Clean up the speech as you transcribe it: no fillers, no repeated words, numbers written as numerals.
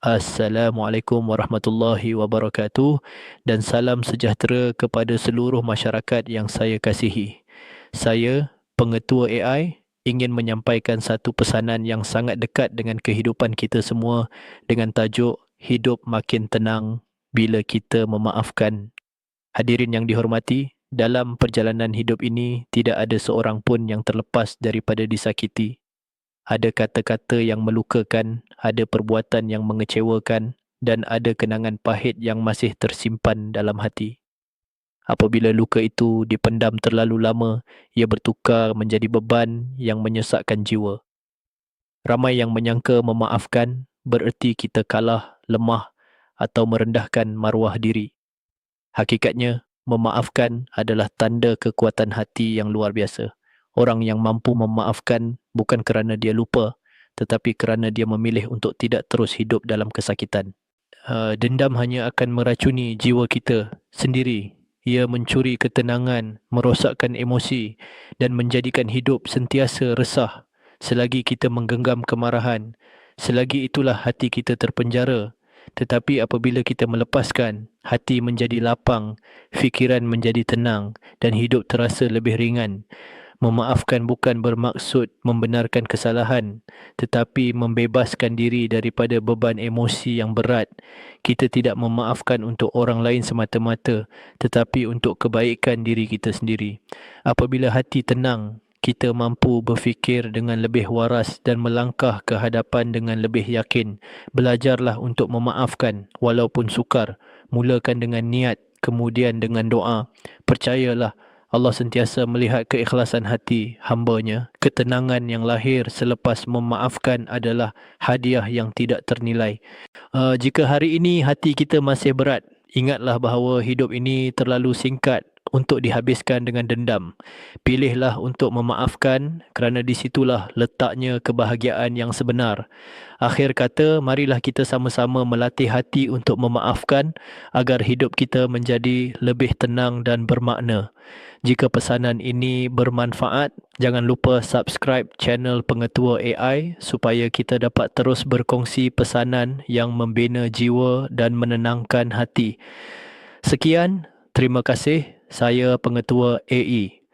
Assalamualaikum warahmatullahi wabarakatuh dan salam sejahtera kepada seluruh masyarakat yang saya kasihi. Saya, Pengetua AI, ingin menyampaikan satu pesanan yang sangat dekat dengan kehidupan kita semua dengan tajuk Hidup Makin Tenang Bila Kita Memaafkan. Hadirin yang dihormati, dalam perjalanan hidup ini tidak ada seorang pun yang terlepas daripada disakiti. Ada kata-kata yang melukakan, ada perbuatan yang mengecewakan, dan ada kenangan pahit yang masih tersimpan dalam hati. Apabila luka itu dipendam terlalu lama, ia bertukar menjadi beban yang menyesakkan jiwa. Ramai yang menyangka memaafkan bererti kita kalah, lemah atau merendahkan maruah diri. Hakikatnya, memaafkan adalah tanda kekuatan hati yang luar biasa. Orang yang mampu memaafkan bukan kerana dia lupa, tetapi kerana dia memilih untuk tidak terus hidup dalam kesakitan. Dendam hanya akan meracuni jiwa kita sendiri. Ia mencuri ketenangan, merosakkan emosi dan menjadikan hidup sentiasa resah. Selagi kita menggenggam kemarahan, selagi itulah hati kita terpenjara. Tetapi apabila kita melepaskan, hati menjadi lapang, fikiran menjadi tenang dan hidup terasa lebih ringan. Memaafkan bukan bermaksud membenarkan kesalahan, tetapi membebaskan diri daripada beban emosi yang berat. Kita tidak memaafkan untuk orang lain semata-mata, tetapi untuk kebaikan diri kita sendiri. Apabila hati tenang, kita mampu berfikir dengan lebih waras dan melangkah ke hadapan dengan lebih yakin. Belajarlah untuk memaafkan walaupun sukar. Mulakan dengan niat, kemudian dengan doa. Percayalah, Allah sentiasa melihat keikhlasan hati hamba-Nya. Ketenangan yang lahir selepas memaafkan adalah hadiah yang tidak ternilai. Jika hari ini hati kita masih berat, ingatlah bahawa hidup ini terlalu singkat untuk dihabiskan dengan dendam. Pilihlah untuk memaafkan kerana di situlah letaknya kebahagiaan yang sebenar. Akhir kata, marilah kita sama-sama melatih hati untuk memaafkan agar hidup kita menjadi lebih tenang dan bermakna. Jika pesanan ini bermanfaat, jangan lupa subscribe channel Pengetua AI supaya kita dapat terus berkongsi pesanan yang membina jiwa dan menenangkan hati. Sekian, terima kasih. Saya Pengetua AI.